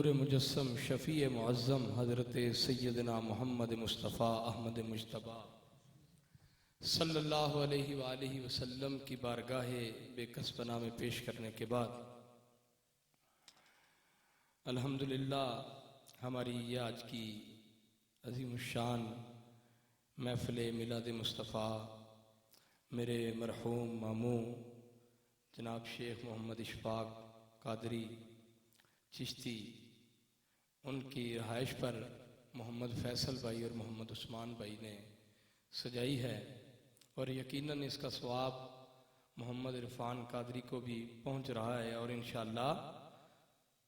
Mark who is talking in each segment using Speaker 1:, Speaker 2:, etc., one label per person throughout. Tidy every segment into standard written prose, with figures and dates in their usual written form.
Speaker 1: पूरे मुजस्सम शफ़ी मुअज़्ज़म हज़रत सैयदना मोहम्मद मुस्तफ़ा अहमद मुज्तबा सल्लल्लाहु अलैहि वालैहि वसल्लम की बारगाह बेकसपना में पेश करने के बाद अल्हम्दुलिल्लाह हमारी ये आज की अज़ीमुश्शान महफ़िल मिलाद मुस्तफ़ा मेरे मरहूम मामू जनाब शेख मोहम्मद इशफाक कादरी चिश्ती उनकी रहाइश पर मोहम्मद फैसल भाई और मोहम्मद उस्मान भाई ने सजाई है और यकीनन इसका सवाब मोहम्मद इरफान कादरी को भी पहुंच रहा है और इंशाअल्लाह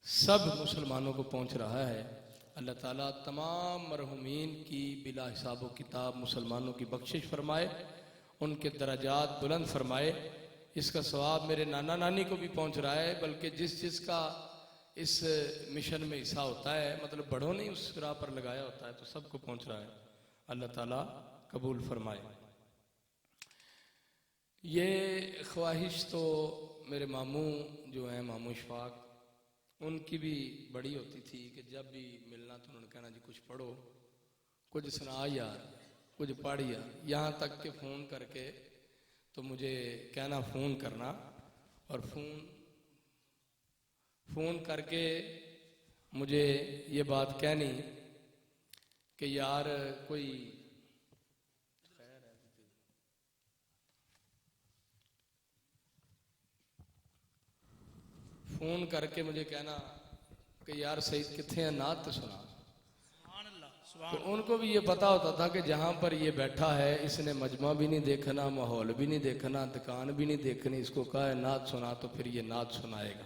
Speaker 1: सब मुसलमानों को पहुंच रहा है। अल्लाह ताला तमाम मरहुमीन की बिला हिसाब व किताब मुसलमानों की बख्शिश फरमाए, उनके दराजात बुलंद फरमाए। इसका सवाब मेरे नाना नानी को भी पहुंच रहा है, बल्कि जिसका इस मिशन में हिस्सा होता है, मतलब बड़ों ने उस राह पर लगाया होता है, तो सबको पहुंच रहा है। अल्लाह ताला कबूल फरमाए। ये ख्वाहिश तो मेरे मामू जो हैं मामू इशफाक, उनकी भी बड़ी होती थी कि जब भी मिलना तो उन्होंने कहना जी कुछ पढ़ो, कुछ सुना यार, कुछ पढ़ यार। यहाँ तक के फ़ोन करके तो मुझे कहना फ़ोन करना और फ़ोन करके मुझे ये बात कहनी कि यार कोई फ़ोन करके मुझे कहना कि यार सईद किथे हैं, नात सुना। तो उनको भी ये पता होता था कि जहाँ पर ये बैठा है इसने मजमा भी नहीं देखना, माहौल भी नहीं देखना, दुकान भी नहीं देखनी, इसको कहा है नात सुना तो फिर ये नात सुनाएगा।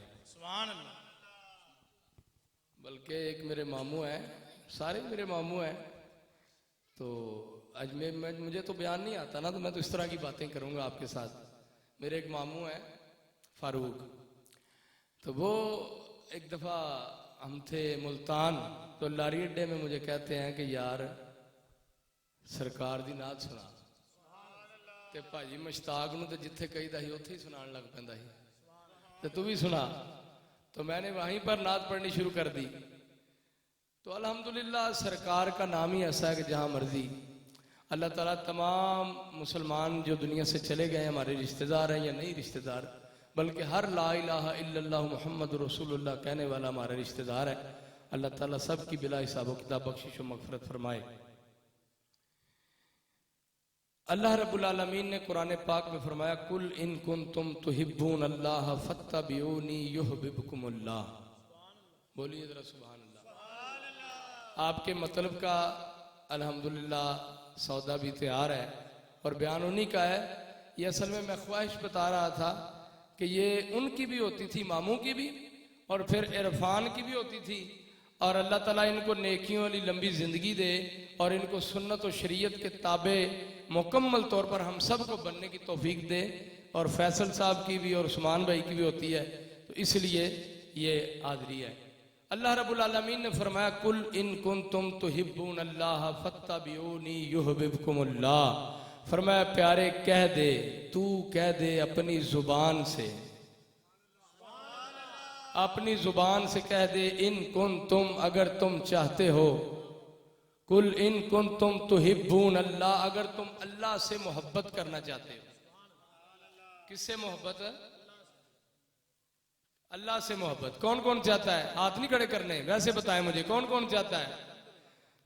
Speaker 1: बल्कि एक मेरे मामू हैं, सारे मेरे मामू हैं, तो आज मुझे तो बयान नहीं आता ना, तो मैं तो इस तरह की बातें करूँगा आपके साथ। मेरे एक मामू हैं फारूक, तो वो एक दफ़ा हम थे मुल्तान, तो लारी अड्डे में मुझे कहते हैं कि यार सरकार दी नात सुना। ते भाजी मुश्ताक नूं तो जिथे कहीदा ही उत्थे ही सुनान लग पैंदा ही, ते तू भी सुना। तो मैंने वहीं पर नात पढ़नी शुरू कर दी। तो अल्हम्दुलिल्लाह सरकार का नाम ही ऐसा है कि जहाँ मर्जी अल्लाह ताला तमाम मुसलमान जो दुनिया से चले गए, हमारे रिश्तेदार हैं या नहीं रिश्तेदार, बल्कि हर ला इलाहा इल्लल्लाह मुहम्मद रसूलुल्लाह कहने वाला हमारा रिश्तेदार है। अल्लाह ताला सब की बिला हिसाब किताब बख्शिश व मगफरत फरमाए। अल्लाह रब्बुल आलमीन ने कुरान पाक में फरमाया कुल इन कुंतुम तुहिब्बून अल्लाह फत्तबिऊनी युहब्बुकुमुल्लाह। बोलिए जरा सुभान अल्लाह। आपके मतलब का अल्हम्दुलिल्लाह सौदा भी तैयार है और बयान उन्हीं का है। ये असल में मैं ख्वाहिश बता रहा था कि ये उनकी भी होती थी, मामू की भी, और फिर इरफान की भी होती थी। और अल्लाह ताला इनको नेकियों वाली लंबी ज़िंदगी दे और इनको सुन्नत और शरीयत के ताबे मुकम्मल तौर पर हम सब को बनने की तौफीक दे। और फैसल साहब की भी और उस्मान भाई की भी होती है, तो इसलिए ये हाज़री है। अल्लाह रब्बुल आलमीन ने फरमाया कुल इन कुंतुम तुहिब्बून अल्लाह फत्तबिऊनी युहब्बुकुमुल्लाह। फरमाया प्यारे कह दे, तू कह दे अपनी जुबान से, अपनी जुबान से कह दे, इन कुन तुम अगर तुम चाहते हो, कुल इन कुन तुम तुहिब्बून अल्लाह, अगर तुम अल्लाह से मोहब्बत करना चाहते हो। किससे मोहब्बत है? अल्लाह से मोहब्बत। कौन कौन चाहता है? हाथ नहीं खड़े करने, वैसे बताएं मुझे कौन कौन चाहता है?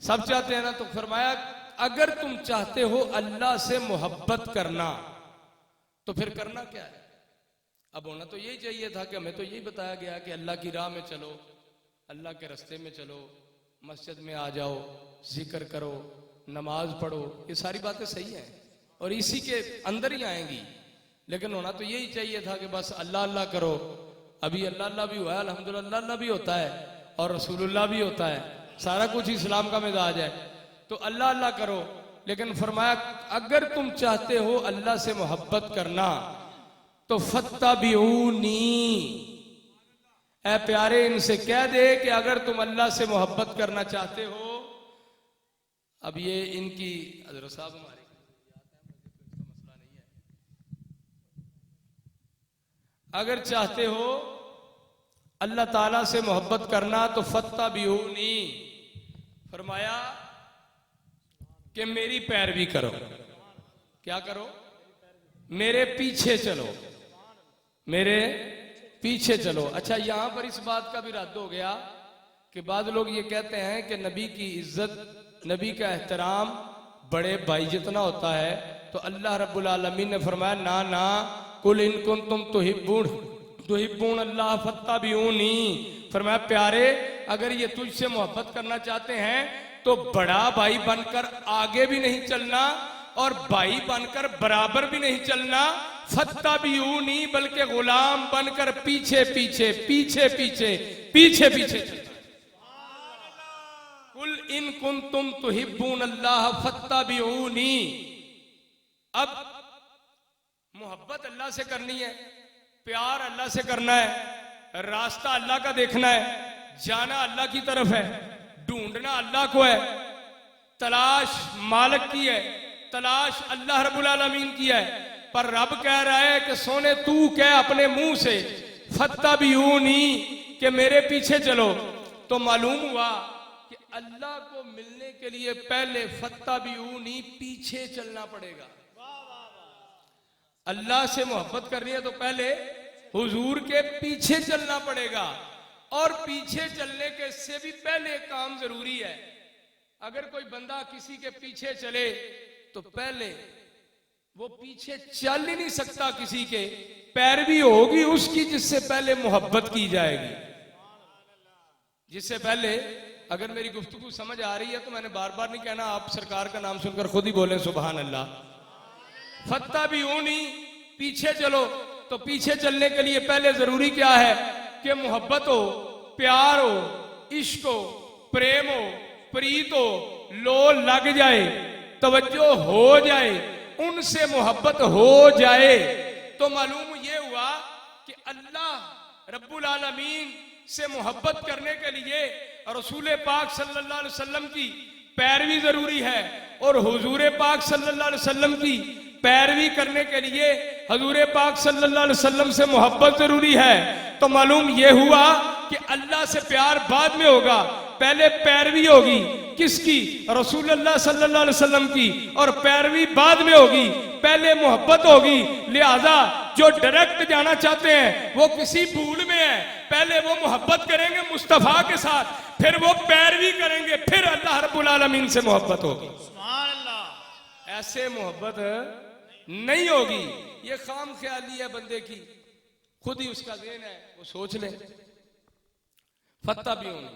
Speaker 1: सब चाहते हैं ना। तो फरमाया अगर तुम चाहते हो अल्लाह से मोहब्बत करना तो फिर करना क्या है? अब होना तो यही चाहिए था कि हमें तो यही बताया गया कि अल्लाह की राह में चलो, अल्लाह के रास्ते में चलो, मस्जिद में आ जाओ, जिक्र करो, नमाज पढ़ो, ये सारी बातें सही हैं और इसी के अंदर ही आएंगी। लेकिन होना तो यही चाहिए था कि बस अल्लाह अल्लाह करो। अभी अल्लाह अल्लाह भी हुआ है, अल्हम्दुलिल्लाह अल्लाह भी होता है और रसूलुल्लाह भी होता है, सारा कुछ इस्लाम का मिजाज है। तो अल्लाह अल्लाह करो, लेकिन फरमाया अगर तुम चाहते हो अल्लाह से मोहब्बत करना तो फत्तबिऊनी, ऐ प्यारे इनसे कह दे कि अगर तुम अल्लाह से मोहब्बत करना चाहते हो। अब ये इनकी हज़रत साहब हमारे मसला नहीं है, अगर चाहते हो अल्लाह ताला से मोहब्बत करना तो फत्तबिऊनी, फरमाया कि मेरी पैरवी करो। क्या करो? मेरे पीछे चलो, मेरे पीछे चलो। अच्छा, यहां पर इस बात का भी रद्द हो गया कि बाद लोग ये कहते हैं कि नबी की इज्जत, नबी का एहतराम बड़े भाई जितना होता है। तो अल्लाह रब्बुल आलमीन ने फरमाया ना ना, कुल इन कुंतुम तुहिब्बून अल्लाह फत्तबिऊनी, फरमाया प्यारे अगर ये तुझसे मोहब्बत करना चाहते हैं तो बड़ा भाई बनकर आगे भी नहीं चलना और भाई बनकर बराबर भी नहीं चलना, फत्तबिऊनी बल्कि गुलाम बनकर पीछे पीछे पीछे पीछे पीछे पीछे चलना। कुल इन कुंतुम तुहिब्बून अल्लाह फत्तबिऊनी। अब मोहब्बत अल्लाह से करनी है, प्यार अल्लाह से करना है, रास्ता अल्लाह का देखना है, जाना अल्लाह की तरफ है, ढूंढना अल्लाह को है, तलाश मालिक की है, तलाश अल्लाह रब्बुल आलमीन की है। पर रब कह रहा है कि सोने तू कह अपने मुंह से फत्तबिऊनी कि मेरे पीछे चलो। तो मालूम हुआ कि अल्लाह को मिलने के लिए पहले फत्तबिऊनी पीछे चलना पड़ेगा। अल्लाह से मोहब्बत करनी है तो पहले हुजूर के पीछे चलना पड़ेगा। और पीछे चलने के से भी पहले काम जरूरी है। अगर कोई बंदा किसी के पीछे चले तो पहले वो पीछे चल ही नहीं सकता, किसी के पैरवी होगी उसकी जिससे पहले मोहब्बत की जाएगी। जिससे पहले, अगर मेरी गुफ्तगू समझ आ रही है तो मैंने बार बार नहीं कहना, आप सरकार का नाम सुनकर खुद ही बोले सुभान अल्लाह। फत्तबिऊनी, पीछे चलो। तो पीछे चलने के लिए पहले जरूरी क्या है कि मोहब्बत हो, प्यार हो, इश्क हो, प्रेम हो, प्रीत हो, लो लग जाए, तवज्जो हो जाए, उनसे मोहब्बत हो जाए। तो मालूम ये हुआ कि अल्लाह रब्बुल आलमीन से मोहब्बत करने के लिए रसूल पाक सल्लल्लाहु अलैहि वसल्लम की पैरवी जरूरी है और हुजूर पाक सल्लल्लाहु अलैहि वसल्लम की पैरवी करने के लिए हजूर पाक सल्लल्लाहु अलैहि वसल्लम से मोहब्बत जरूरी है। तो मालूम यह हुआ कि अल्लाह से प्यार बाद में होगा, पहले पैरवी होगी किसकी? रसूलुल्लाह सल्लल्लाहु अलैहि वसल्लम की, और पैरवी बाद में होगी, पहले मोहब्बत होगी। लिहाजा जो डायरेक्ट जाना चाहते हैं वो किसी भूल में है, पहले वो मोहब्बत करेंगे मुस्तफा के साथ, फिर वो पैरवी करेंगे, फिर अल्लाह रब्बुल आलमीन से मोहब्बत होगी। सुभान अल्लाह। ऐसे मोहब्बत नहीं होगी, ये खाम ख्याली है बंदे की, खुद ही उसका ज़हन है, वो सोच ले। फत्तबिऊनी,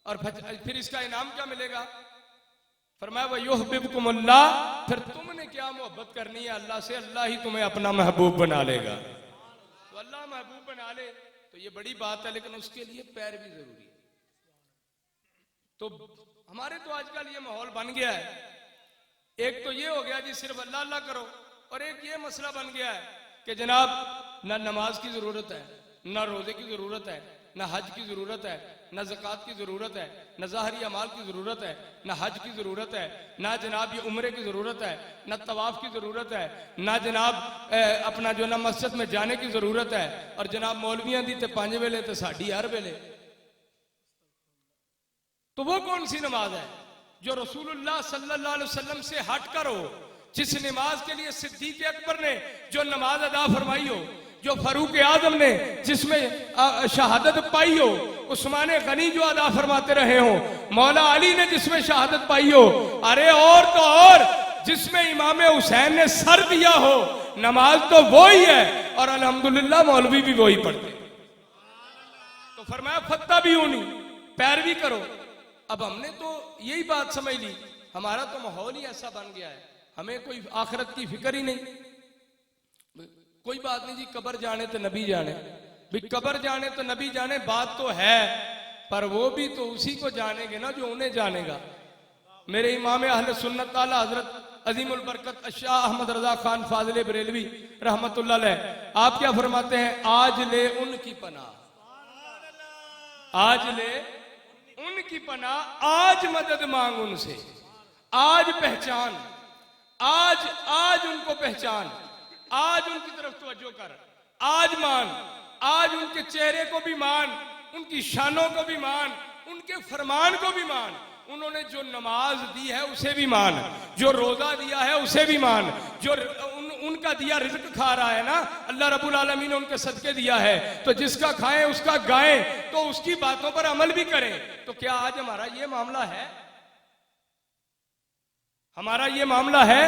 Speaker 1: और फिर इसका इनाम क्या मिलेगा? फरमाया व युहिब्बुकुमुल्लाह, फिर तुमने क्या मोहब्बत करनी है अल्लाह से, अल्लाह ही तुम्हें अपना महबूब बना लेगा। तो अल्लाह महबूब बना ले तो ये बड़ी बात है, लेकिन उसके लिए पैरवी जरूरी है। तो हमारे तो आजकल ये माहौल बन गया है, एक तो ये हो गया जी सिर्फ अल्लाह अल्लाह करो, और एक ये मसला बन गया है कि जनाब ना नमाज की जरूरत है, ना रोजे की जरूरत है, ना हज की जरूरत है, ना ज़कात की जरूरत है, ना ज़ाहरी अमाल की जरूरत है, ना हज की जरूरत है, ना जनाब ये उम्रे की जरूरत है, ना तवाफ की जरूरत है, ना जनाब अपना जो ना मस्जिद में जाने की जरूरत है, और जनाब मौलवियां दी ते 5 वेले ते साड़ी हर वेले। तो वो कौन सी नमाज है जो रसूलुल्लाह सल्लल्लाहु अलैहि वसल्लम से हट कर हो, जिस नमाज के लिए सिद्दीक़ अकबर ने जो नमाज अदा फरमाई हो, जो फारूक आजम ने जिसमें शहादत पाई हो, उस्मान गनी जो अदा फरमाते रहे हो, मौला अली ने जिसमें शहादत पाई हो, अरे और तो और जिसमें इमाम हुसैन ने सर दिया हो, नमाज तो वो ही है, और अल्हम्दुलिल्लाह मौलवी भी वही पढ़ते। तो फरमाया फत्तबिऊनी, पैरवी करो। अब हमने तो यही बात समझ ली, हमारा तो माहौल ही ऐसा बन गया है, हमें कोई आखिरत की फिक्र ही नहीं। कोई बात नहीं जी, कब्र जाने तो नबी जाने, भी कब्र जाने तो नबी जाने, बात तो है, पर वो भी तो उसी को जानेंगे ना जो उन्हें जानेगा। मेरे इमाम अहले सुन्नत आला हजरत अजीमुल बरकत शाह अहमद रजा खान फाजिल बरेलवी रहमतुल्लाह अलैह, आप क्या फरमाते हैं? आज ले उनकी पनाह, आज ले उनकी पनाह, आज मदद मांग उनसे, आज पहचान, आज उनको पहचान, आज उनकी तरफ तवज्जो कर, आज मान, आज उनके चेहरे को भी मान, उनकी शानों को भी मान, उनके फरमान को भी मान। उन्होंने जो नमाज दी है उसे भी मान, जो रोजा दिया है उसे भी मान, जो उनका दिया रिज़्क खा रहा है ना, अल्लाह रब्बुल आलमीन ने उनके सदके दिया है, तो जिसका खाएं उसका गाएं, तो उसकी बातों पर अमल भी करें। तो क्या आज हमारा ये मामला है? हमारा ये मामला है?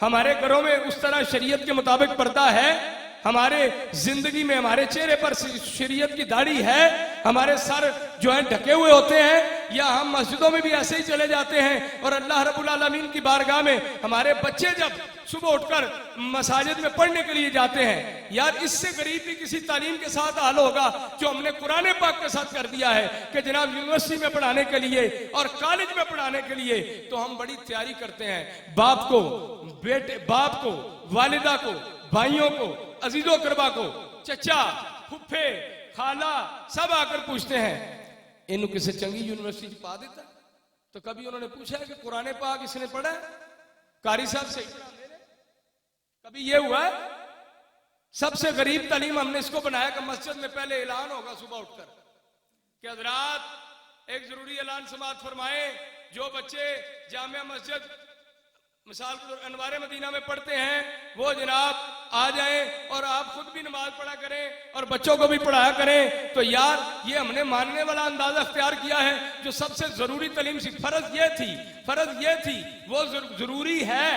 Speaker 1: हमारे घरों में उस तरह शरीयत के मुताबिक पर्दा है? हमारे जिंदगी में हमारे चेहरे पर शरीयत की दाढ़ी है? हमारे सर जो है ढके हुए होते हैं? या हम मस्जिदों में भी ऐसे ही चले जाते हैं और अल्लाह रब्बुल आलमीन की बारगाह में हमारे बच्चे जब सुबह उठकर मसाजिद में पढ़ने के लिए जाते हैं, यार इससे गरीब भी किसी तालीम के साथ हाल होगा जो हमने कुरान पाक के साथ कर दिया है कि जनाब यूनिवर्सिटी में पढ़ाने के लिए और कॉलेज में पढ़ाने के लिए तो हम बड़ी तैयारी करते हैं। बाप को, बेटे, बाप को, वालिदा को, भाइयों को, अजीजों करबा को, चचा, फुफे, खाला सब आकर पूछते हैं इन किसी चंगी यूनिवर्सिटी पा देता? तो कभी उन्होंने पूछा है कि कुरान पाक इसने पढ़ा है? कारी साहब सही पढ़ा दे रहे? कभी ये हुआ है? सबसे गरीब तालीम हमने इसको बनाया कि मस्जिद में पहले ऐलान होगा सुबह उठकर कि हजरात एक जरूरी ऐलान समाअत फरमाए, जो बच्चे जामिया मस्जिद मिसाल अनवारे मदीना में पढ़ते हैं वो जनाब आ जाएं और आप खुद भी नमाज पढ़ा करें और बच्चों को भी पढ़ाया करें। तो यार ये हमने मानने वाला अंदाजा अख्तियार किया है। जो सबसे जरूरी तालीम सी फर्ज ये थी वो जरूरी है,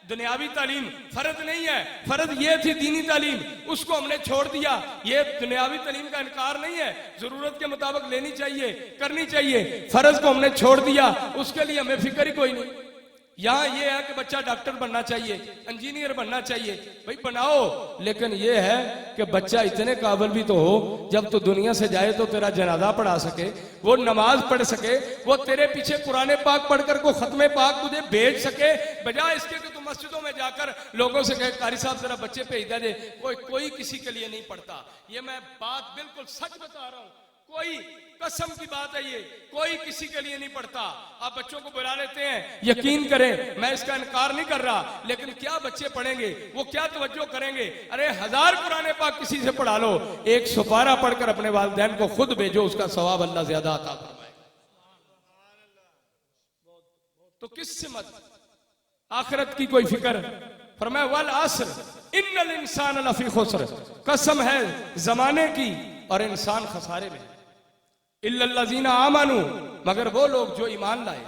Speaker 1: दुनियावी तालीम फर्ज नहीं है, फर्ज ये थी दीनी तालीम, उसको हमने छोड़ दिया। ये दुनियावी तालीम का इनकार नहीं है, जरूरत के मुताबिक लेनी चाहिए, करनी चाहिए। फर्ज को हमने छोड़ दिया, उसके लिए हमें फिक्र ही कोई नहीं। यहां ये है कि बच्चा डॉक्टर बनना चाहिए, इंजीनियर बनना चाहिए, भाई बनाओ, लेकिन ये है कि बच्चा इतने काबिल भी तो हो जब तो दुनिया से जाए तो तेरा जनाजा पढ़ा सके, वो नमाज पढ़ सके, वो तेरे पीछे कुरान पाक पढ़कर को खत्मे पाक तुझे भेज सके, बजाय इसके कि तू मस्जिदों में जाकर लोगों से कहे कारी साहब जरा बच्चे भेज दे। कोई किसी के लिए नहीं पढ़ता। ये मैं बात बिल्कुल सच बता रहा हूं, कोई कसम की बात है, ये कोई किसी के लिए नहीं पढ़ता। आप बच्चों को बुला लेते हैं, यकीन करें मैं इसका इनकार नहीं कर रहा, लेकिन क्या बच्चे पढ़ेंगे, वो क्या तवज्जो करेंगे? अरे 1000 कुरान पाक किसी से पढ़ा लो, एक सुपारा पढ़कर अपने वालिदैन को खुद भेजो, उसका सवाब अल्लाह ज्यादा अता फरमाएगा। तो किससे मत आखिरत की कोई फिक्र? फरमाया वल अस्र इन्नल इंसान लफी खुस्र, कसम है जमाने की और इंसान खसारे में। इल्लल्लज़ीना आमनू, मगर वो लोग जो ईमान लाए।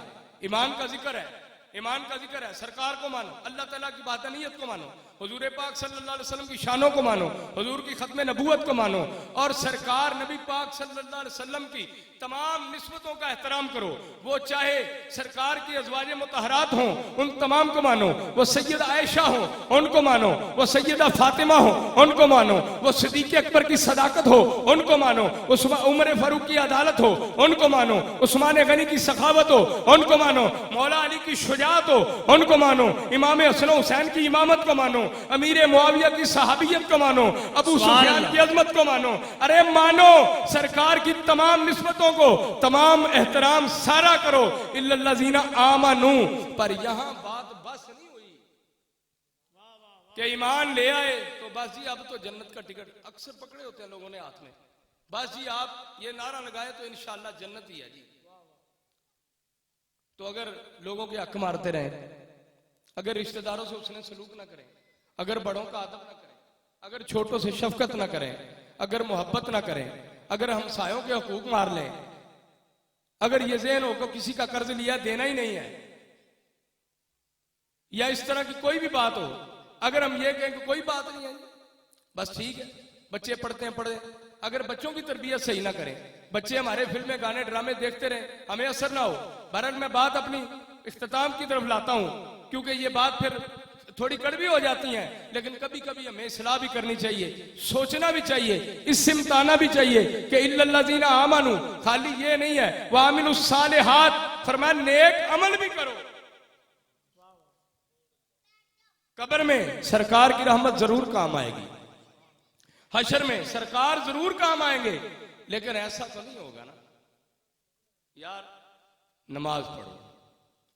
Speaker 1: ईमान का जिक्र है, ईमान का जिक्र है, सरकार को मानो, अल्लाह ताला की बादनीयत को मानो, हुजूर पाक सल्लल्लाहु अलैहि वसल्लम की शानों को मानो, हुजूर की खत्म नबूवत को मानो, और सरकार नबी पाक सल्लल्लाहु अलैहि वसल्लम की तमाम निस्बतों का एहतराम करो। वो चाहे सरकार की अज़वाज मुतहरात हों, उन तमाम को मानो, वो सैयदा आयशा हो उनको मानो, वो सैयदा फातिमा हो उनको मानो, वो सिद्दीक़ अकबर की सदाकत हो उनको मानो, उमर फारूक की अदालत हो उनको मानो, उस्मान गनी की सखावत हो उनको मानो, मौला अली की शुजाअत हो उनको मानो, इमाम हसन हुसैन की इमामत को मानो, अमीर मुआविया की सहाबियत को मानो, अबू सुफियान की अजमत को मानो। अरे मानो, सरकार की तमाम निस्बतों को, तमाम एहतराम सारा करो, इल्लल्लज़ीना आमनू। पर यहां बात बस नहीं हुई कि ईमान ले आए तो बस जी अब तो जन्नत का टिकट अक्सर पकड़े होते हैं लोगों ने हाथ में, बस जी आप ये नारा लगाए तो इंशाअल्लाह जन्नत ही है जी। तो अगर लोगों के हक मारते रहे, अगर रिश्तेदारों से उसने सलूक ना करें, अगर बड़ों का अदब ना करें, अगर छोटों से शफकत ना करें, अगर मोहब्बत ना करें, अगर हमसायों के हकूक मार लें, अगर ये ज़हन हो कि किसी का कर्ज लिया देना ही नहीं है, या इस तरह की कोई भी बात हो, अगर हम ये कहें कि कोई बात नहीं है बस ठीक है, बच्चे पढ़ते हैं पढ़े, अगर बच्चों की तरबियत सही ना करें, बच्चे हमारे फिल्में गाने ड्रामे देखते रहे, हमें असर ना हो। बहरहाल मैं बात अपनी इख्तिताम की तरफ लाता हूं, क्योंकि ये बात फिर थोड़ी कड़वी हो जाती हैं, लेकिन कभी कभी हमें इस्लाह भी करनी चाहिए, सोचना भी चाहिए, इससे इम्ताना भी चाहिए कि इल्लल्लज़ीना आमनू खाली ये नहीं है, वामिलुस सालिहात, फरमाया नेक अमल भी करो। कब्र में सरकार की रहमत जरूर काम आएगी, हशर में सरकार जरूर काम आएंगे, लेकिन ऐसा तो नहीं होगा ना यार। नमाज पढ़ो,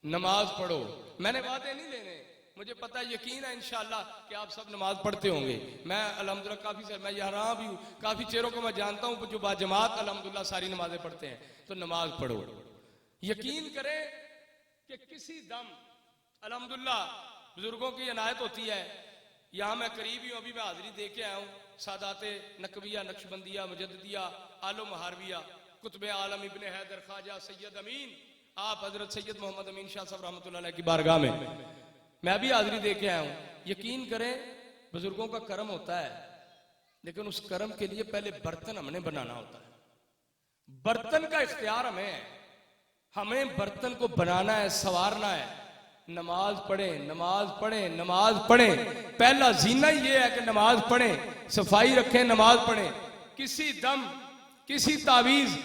Speaker 1: नमाज पढ़ो, मैंने वादे नहीं लेने, मुझे पता है, यकीन है इंशाअल्लाह कि आप सब नमाज पढ़ते होंगे। मैं अल्हम्दुलिल्लाह काफी से मैं यहाँ भी हूँ, काफी चेहरों को मैं जानता हूँ जो बाजमात अल्हम्दुलिल्लाह सारी नमाजें पढ़ते हैं। तो नमाज पढ़ो, यकीन करें कि किसी दम अल्हम्दुलिल्लाह बुजुर्गों की इनायत होती है। यहाँ मैं करीब ही हूँ, अभी मैं हाजिरी दे के आया हूँ। सादाते नकविया, नक्शबंदिया, मुजद्दिदिया, आलो महारविया, कुतुब आलम इब्ने हैदर ख्वाजा सैयद अमीन, आप हजरत सैयद मोहम्मद अमीन शाह साहब रहमतुल्लाह अलैह की बारगाह में मैं भी हाजिरी दे के आया हूँ। यकीन करें बुजुर्गों का कर्म होता है, लेकिन उस कर्म के लिए पहले बर्तन हमने बनाना होता है। बर्तन का इख्तियार हमें है, हमें बर्तन को बनाना है, संवारना है। नमाज पढ़े, नमाज पढ़े, नमाज पढ़े। पहला जीना ये है कि नमाज पढ़े, सफाई रखें, नमाज पढ़े। किसी दम, किसी तावीज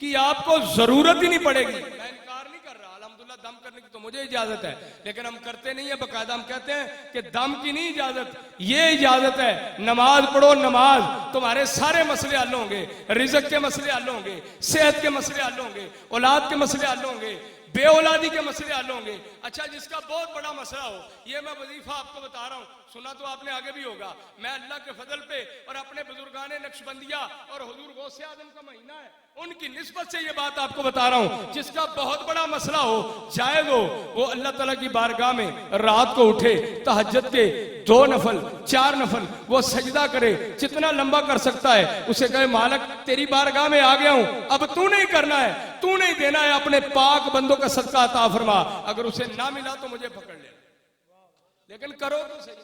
Speaker 1: की आपको जरूरत ही नहीं पड़ेगी। मैं इनकार नहीं कर रहा, अल्हम्दुलिल्लाह दम करने की तो मुझे इजाजत है, लेकिन हम करते नहीं है। बकायदा हम कहते हैं कि दम की नहीं इजाजत, ये इजाजत है नमाज पढ़ो। नमाज तुम्हारे सारे मसले हल होंगे, रिज़्क़ के मसले हल होंगे, सेहत के मसले हल होंगे, औलाद के मसले हल होंगे, बेऔलादी के मसले हल होंगे। अच्छा, जिसका बहुत बड़ा मसला हो, ये मैं वजीफा आपको बता रहा हूँ, सुना तो आपने आगे भी होगा। मैं अल्लाह के फजल पे और अपने बुजुर्गाने नक्शबंदिया और हुजूर गौसे आजम का महीना है, उनकी निस्बत से ये बात आपको बता रहा हूँ। जिसका बहुत बड़ा मसला हो, जायज हो, वो अल्लाह ताला की बारगाह में रात को उठे, तहज्जुद के 2 नफल 4 नफल वो सजदा करे, जितना लंबा कर सकता है। उसे कहे मालिक तेरी बारगाह में आ गया हूं, अब तू नहीं करना है, तू नहीं देना है, अपने पाक बंदों का सदका अता फरमा। अगर उसे ना मिला तो मुझे पकड़ ले, लेकिन करो तो सही।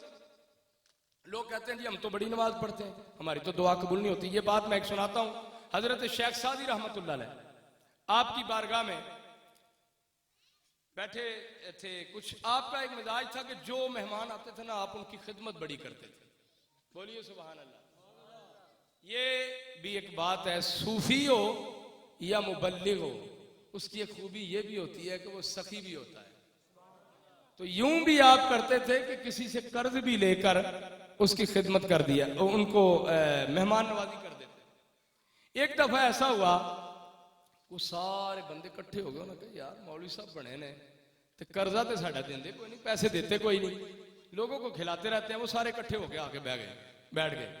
Speaker 1: लोग कहते हैं जी हम तो बड़ी नमाज पढ़ते हैं, हमारी तो दुआ कबूल नहीं होती। ये बात मैं एक सुनाता हूं। हजरत शेख सादी रहमतुल्लाह अलैह आपकी बारगाह में बैठे थे। कुछ आपका एक मिजाज था कि जो मेहमान आते थे ना, आप उनकी खिदमत बड़ी करते थे। बोलिए सुभान अल्लाह। ये भी एक बात है, सूफी हो या मुबल्लिग हो, उसकी एक खूबी ये भी होती है कि वो सखी भी होता है। तो यूं भी आप करते थे कि किसी से कर्ज भी लेकर उसकी खिदमत कर दिया, उनको मेहमान नवाजी कर देते। एक दफा ऐसा हुआ, वो सारे बंदे इकट्ठे हो गए, उन्होंने कहा यार मौलवी साहब बने ने तो कर्जा तो साढ़ा देंदे कोई नहीं, पैसे देते कोई नहीं, लोगों को खिलाते रहते हैं। वो सारे इकट्ठे होके आके बैठ गए।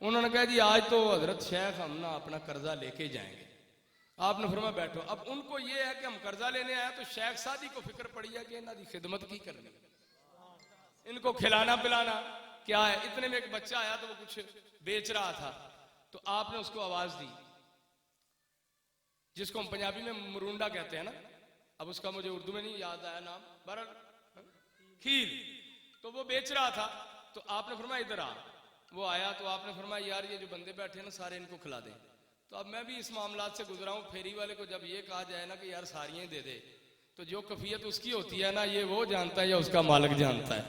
Speaker 1: उन्होंने कहा जी आज तो हजरत शेख हम ना अपना कर्जा लेके जाएंगे। आपने फरमाया बैठो। अब उनको ये है कि हम कर्जा लेने आए, तो शेख सादी को फिक्र पड़ी है कि इन्हों की खिदमत की करनी, इनको खिलाना पिलाना क्या है। इतने में एक बच्चा आया तो वो कुछ बेच रहा था, तो आपने उसको आवाज दी, जिसको हम पंजाबी में मुरुंडा कहते हैं ना, अब उसका मुझे उर्दू में नहीं याद आया नाम, बहरहाल खीर। तो वो बेच रहा था, तो आपने फरमाया इधर आ। वो आया तो आपने फरमाया यार ये जो बंदे बैठे हैं ना सारे इनको खिला दे। तो अब मैं भी इस मामलात से गुजरा हूं। फेरी वाले को जब ये कहा जाए ना कि यार सारियां दे दे, तो जो कफियत उसकी होती है ना, ये वो जानता है या उसका मालिक जानता है।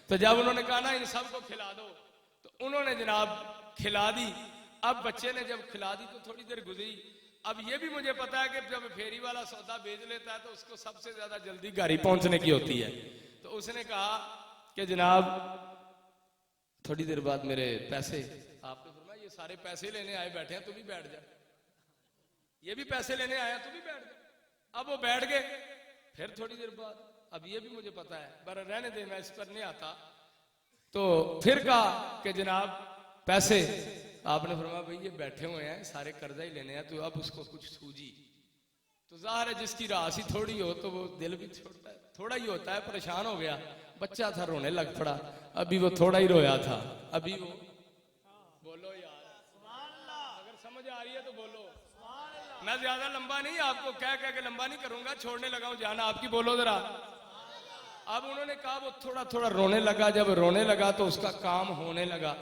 Speaker 1: तो जब उन्होंने कहा ना इन सबको खिला दो, तो उन्होंने जनाब खिला दी। अब बच्चे ने जब खिला दी तो थोड़ी देर गुजरी। अब ये भी मुझे पता है कि जब फेरी वाला सौदा बेच लेता है तो उसको सबसे ज्यादा जल्दी गाड़ी पहुंचने की होती है। तो उसने कहा कि जनाब थोड़ी देर बाद मेरे पैसे। आपने फरमाया ये सारे पैसे लेने आए बैठे हैं, तू भी बैठ जा, ये भी पैसे लेने आया, तू भी बैठ जा। अब वो बैठ गए। फिर थोड़ी देर बाद, अब ये भी मुझे पता है पर रहने दे, मैं इस पर नहीं आता। तो फिर कहा कि जनाब पैसे। आपने फरमाया भाई ये बैठे हुए हैं सारे कर्जा ही लेने हैं, तो अब उसको कुछ सूझी। तो जाहिर है जिसकी राशि थोड़ी हो तो वो दिल भी थोड़ा ही होता है। परेशान हो गया, बच्चा था रोने लग पड़ा। अभी वो थोड़ा ही रोया था, अभी वो बोलो यार अगर समझ आ रही है तो बोलो। मैं ज्यादा लंबा नहीं, आपको कह के लंबा नहीं करूंगा, छोड़ने लगा हूं जाना आपकी, बोलो जरा। अब उन्होंने कहा वो थोड़ा थोड़ा रोने लगा। जब रोने लगा तो उसका काम होने लगा।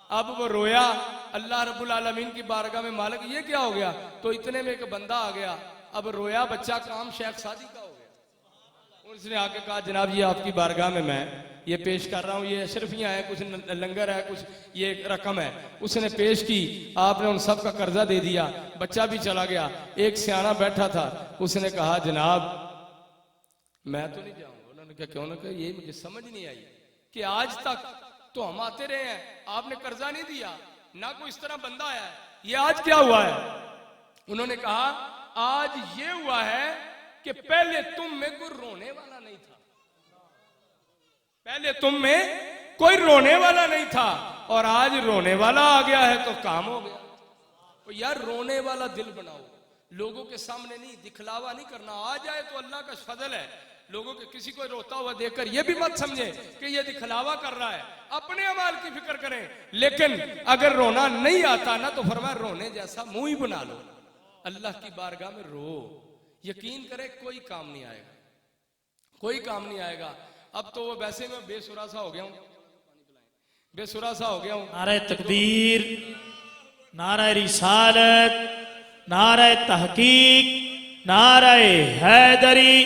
Speaker 1: अब वो रोया, अल्लाह रब्बुल आलमीन की बारगाह में मालिक ये क्या हो गया। तो इतने में एक बंदा आ गया। अब रोया बच्चा, काम शेख सादी का हो गया। उसने आके कहा जनाब ये आपकी बारगाह में मैं ये पेश कर रहा हूँ, ये अशरफियाँ हैं, कुछ लंगर है, कुछ ये रकम है। उसने पेश की, आपने उन सब का कर्जा दे दिया। बच्चा भी चला गया। एक सियाना बैठा था, उसने कहा जनाब मैं तो नहीं जाऊंगा। उन्होंने कहा क्यों? ना कहा ये मुझे समझ नहीं आई कि आज तक तो हम आते रहे हैं, आपने कर्जा नहीं दिया, ना कोई इस तरह बंदा आया है, ये आज क्या हुआ है? उन्होंने कहा आज ये हुआ है कि पहले तुम में कोई रोने वाला नहीं था, पहले तुम में कोई रोने वाला नहीं था और आज रोने वाला आ गया है तो काम हो गया। तो यार रोने वाला दिल बनाओ, लोगों के सामने नहीं, दिखलावा नहीं करना। आ जाए तो अल्लाह का फजल है, लोगों के किसी को रोता हुआ देखकर ये भी मत समझे कि ये दिखलावा कर रहा है, अपने अमाल की फिक्र करें। लेकिन अगर रोना नहीं आता ना तो फरमाया रोने जैसा मुंह ही बना लो, अल्लाह की बारगाह में रो। यकीन करे कोई काम नहीं आएगा, कोई काम नहीं आएगा। अब तो वो वैसे मैं बेसुरा सा हो गया हूं, बेसुरा सा हो गया हूं।
Speaker 2: नारे तकबीर, नारे रिसालत, नारे तहकीक, नारे हैदरी,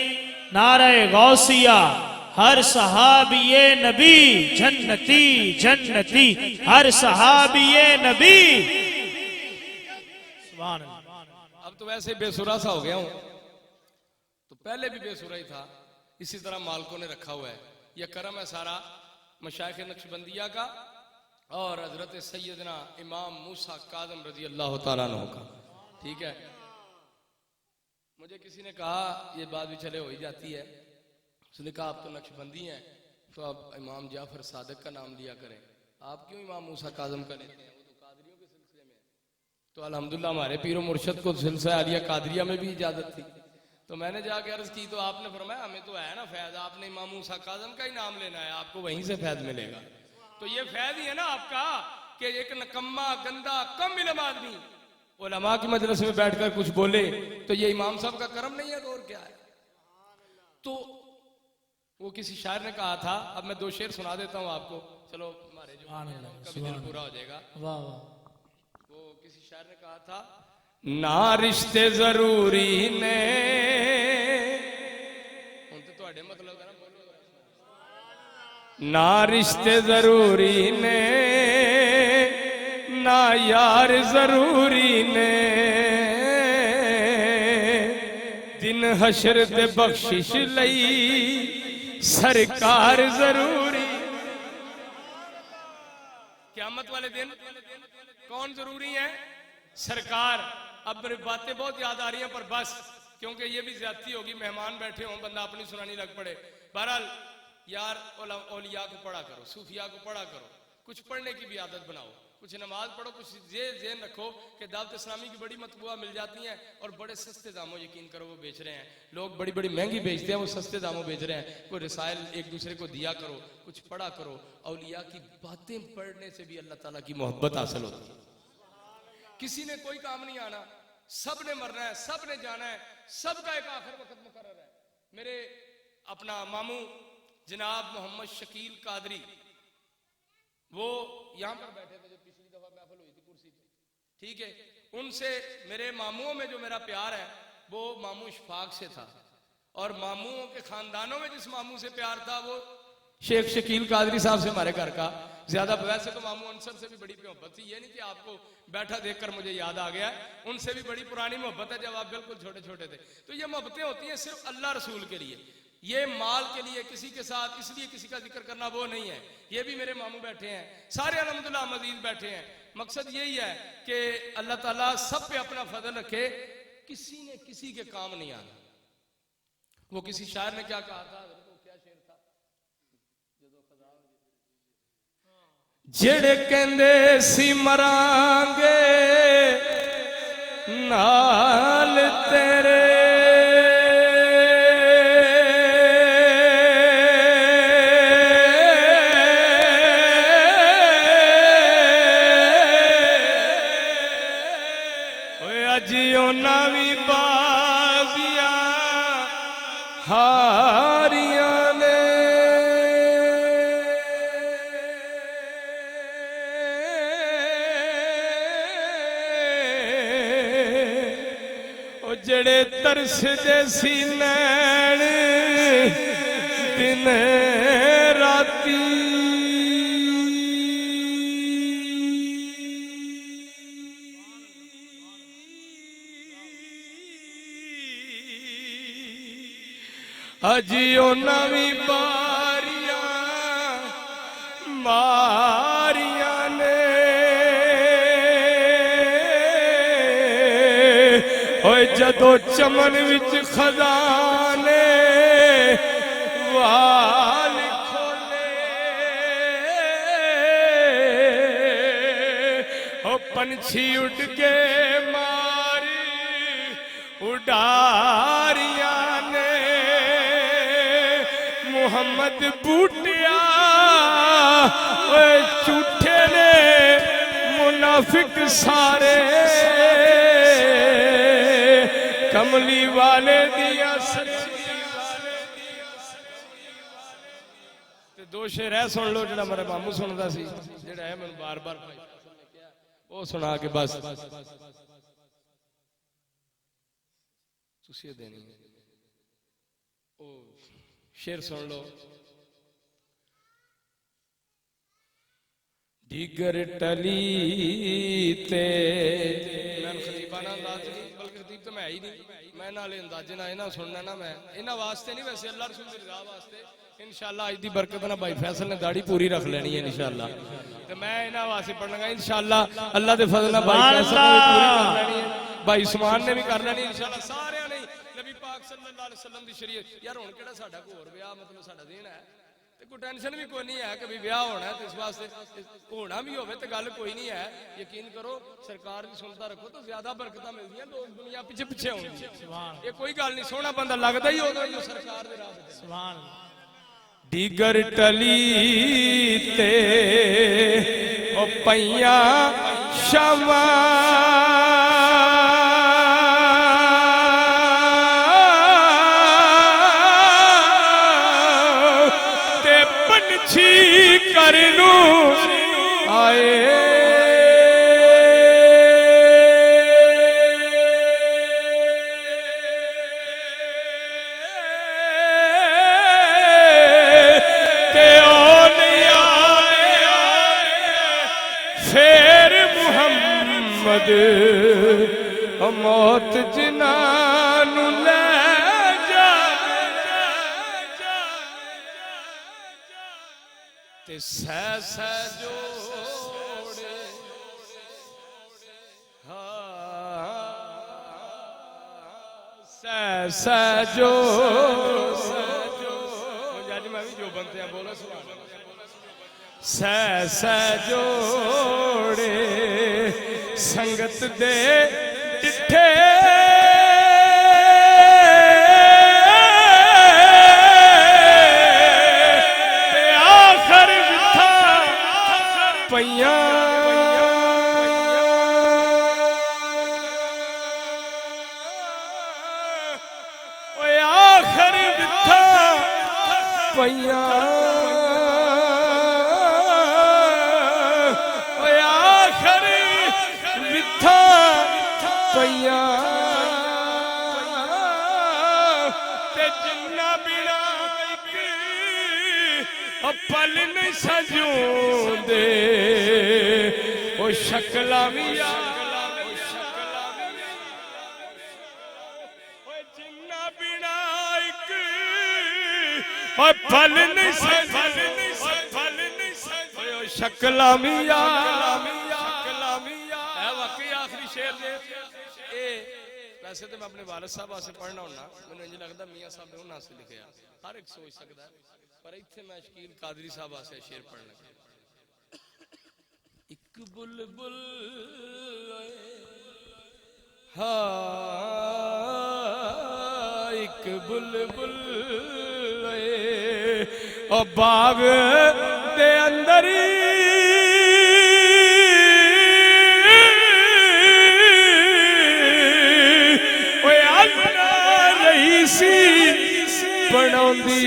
Speaker 2: नारे गौसिया, हर सहाबिये नबी जन्नती जन्नती, हर सहाबिये नबी। सुभान अल्लाह।
Speaker 1: अब तो वैसे बेसुरा सा हो गया हूं, तो पहले भी बेसुरा ही था। इसी तरह मालकों ने रखा हुआ है। यह करम है सारा मशाइख नक्शबंदिया का और हजरत सैयदना इमाम मूसा काज़म रजी अल्लाह तआला अन्हु का। ठीक है, मुझे किसी ने कहा, ये बात भी चले हो ही जाती है, उसने कहा आप तो नक्शबंदी हैं तो आप इमाम जाफर सादिक का नाम लिया करें, आप क्यों इमाम मूसा काज़म का लेते हैं, वो तो कादरियों के सिलसिले में। तो अल्हम्दुलिल्लाह हमारे पीरो मुर्शद को सिलसिला आलिया कादरिया में भी इजाजत थी। तो मैंने जाके अर्ज की तो आपने फरमाया हमें तो है ना फैज, आपने इमाम मूसा काज़म का ही नाम लेना है, आपको वहीं से फैज मिलेगा। तो ये फैज ही है ना आपका कि एक नकम्मा गंदा कम इल्म आदमी उलमा की मजलिस में बैठकर कुछ बोले तो ये इमाम साहब का करम नहीं है तो और क्या है। तो वो किसी शायर ने कहा था, अब मैं 2 शेर सुना देता हूं आपको, चलो हमारे जो कभी दिल पूरा हो जाएगा। वो किसी शायर ने कहा था, ना रिश्ते जरूरी ने, मतलब है ना, ना रिश्ते जरूरी ने, ना यार जरूरी ने, दिन हशर ते बख्शिश लई सरकार जरूरी। क़यामत वाले दिन कौन जरूरी है? सरकार। अब मेरी बातें बहुत याद आ रही हैं पर बस, क्योंकि ये भी ज्यादती होगी, मेहमान बैठे हों, बंदा अपनी सुनानी लग पड़े। बहरहाल यार औलिया को पढ़ा करो, सूफिया को पढ़ा करो, कुछ पढ़ने की भी आदत बनाओ, कुछ नमाज पढ़ो, कुछ ये ज़हन रखो कि दावत इस्लामी की बड़ी मतबूआ मिल जाती हैं और बड़े सस्ते दामों, यकीन करो वो बेच रहे हैं, लोग बड़ी बड़ी महंगी बेचते हैं, वो सस्ते दामों बेच रहे हैं। कोई रसायल एक दूसरे को दिया करो, कुछ पढ़ा करो। औलिया की बातें पढ़ने से भी अल्लाह ताला की मोहब्बत हासिल होती है। किसी ने कोई काम नहीं आना, सब ने मरना है, सब ने जाना है, सबका एक आखिर वक्त मुकर्रर है। मेरे अपना मामू जनाब मोहम्मद शकील कादरी, वो यहां पर बैठे थे जब पिछली दफा महफिल हुई थी कुर्सी पे, ठीक है। उनसे मेरे मामुओं में जो मेरा प्यार है वो मामू इशफाक से था, और मामुओं के खानदानों में जिस मामू से प्यार था वो शेख शकील कादरी साहब से हमारे घर का ज्यादा। वैसे तो मामू अंसर से भी बड़ी मोहब्बत थी, ये नहीं कि आपको बैठा देखकर मुझे याद आ गया, उनसे भी बड़ी पुरानी मोहब्बत है जब आप बिल्कुल छोटे छोटे थे। तो ये मोहब्बतें होती हैं सिर्फ अल्लाह रसूल के लिए, ये माल के लिए किसी के साथ इसलिए किसी का जिक्र करना वो नहीं है। ये भी मेरे मामू बैठे हैं, सारे अल्हम्दुलिल्लाह मजीद बैठे हैं। मकसद यही है कि अल्लाह ताला सब पे अपना फजल रखे, किसी ने किसी के काम नहीं आना। वो किसी शायर ने क्या कहा था, क्या शेर था, जेड़े कहंदे सी मरांगे नाल तेरे, नवी बाजिया हारिया ने, ओ जड़े तरस दे सी नैन दिन राती, अजियो नवी बारिया मारिया ने, ओए जदो चमन विच खजाने वाल खोले, पंछी उड़ के मारी उडारिया ने मुहम्मद बूटिया झूठे ने मुनाफिक सारे कमली वाले दिया दो शेर है सुन लो जो मेरा मामू सुनता सी जेड़ा है मैंने बार बार वो सुना के बस देनी ओ शेर सुन लो। डिगर टली ते खतीबाना अंदाज नहीं बल्कि खतीब तो मैं ही नहीं मैं नाले अंदाजे ना इन्हां सुनना ना मैं इन्हां वास्ते नहीं वैसे अल्लाह रसूल दी रज़ा वास्ते इंशाअल्लाह अज दी बरकत ना भाई फैसल ने दाढ़ी पूरी रख लेनी है इंशाअल्लाह ते मैं इन्हां वास्ते पढ़ना इंशाअल्लाह अल्लाह दे फजल नाल भाई फैसल ने पूरी कर लेनी है भाई उस्मान ने भी कर लेनी इंशाअल्लाह सारे ने नबी पाक सल्लल्लाहु अलैहि वसल्लम दी शरीयत यार हुण केड़ा साडा कोई होर ब्याह मतलब साडा देना है कोई टेंशन भी कोई नहीं है कि ब्याह होना है तो इस वास्ते होना भी होवे तो गल कोई नहीं है यकीन करो सरकार की सुनता रखो तो ज्यादा बरकत मिलती है लोग दुनिया पीछे पीछे होंगे ये कोई गल नहीं सोहना बंदा लगता ही होगा जो सरकार दे राह ते सुभान डिगर टली ते ओ पईया शमा करनू आए ते ओ नहीं आए फिर मुहम्मद मौत जिन्हां ले सह सह जोड़े सह सह जो जज मैं भी जो बनते हैं बोलो सह सह जोड़े संगत दे डिठे पैया आखर बिथा पैया आखर बिथा पैया ते जिन्ना बिना पल नहीं सजूंदे ओ शक्ला भी जिन्ना बिना एक पल नहीं शक्ला भी वाकई आखिरी शेर वैसे तो मैं अपने वालिद साहब वास्ते पढ़ना होना मैंने इंज लगता मियां साहब ने उन्हां से लिखा हर एक सोच सकता है पर इत्थे मैं शकील कादरी साहब वास्ते शेर पढ़ लगा एक बुलबुल हाँ एक बुलबुल ओ बाग दे अंदर सी बनाउंदी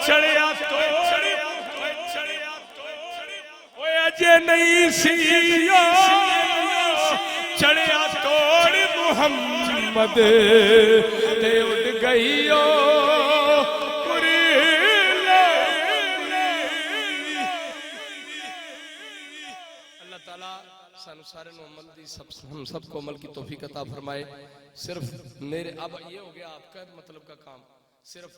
Speaker 1: चढ़िया अजे नहीं सी चढ़िया तोड़ मुहम्मद ते उड़ गई सारे अमल दी हम सबको अमल की तौफीक अता फरमाए। सिर्फ मेरे अब ये हो गया आपका मतलब का काम, सिर्फ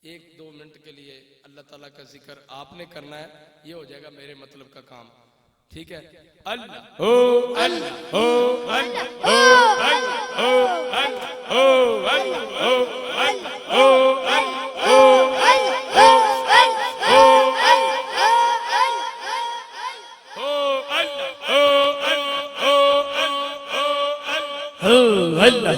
Speaker 1: 1-2 मिनट के लिए अल्लाह ताला का जिक्र आपने करना है, ये हो जाएगा मेरे मतलब का काम। ठीक है, अल्लाह ओ अल्लाह ओ अल्लाह ओ अल्लाह ओ अल्लाह ओ अल्लाह ओ अल्लाह ओ अल्लाह ओ
Speaker 2: Allah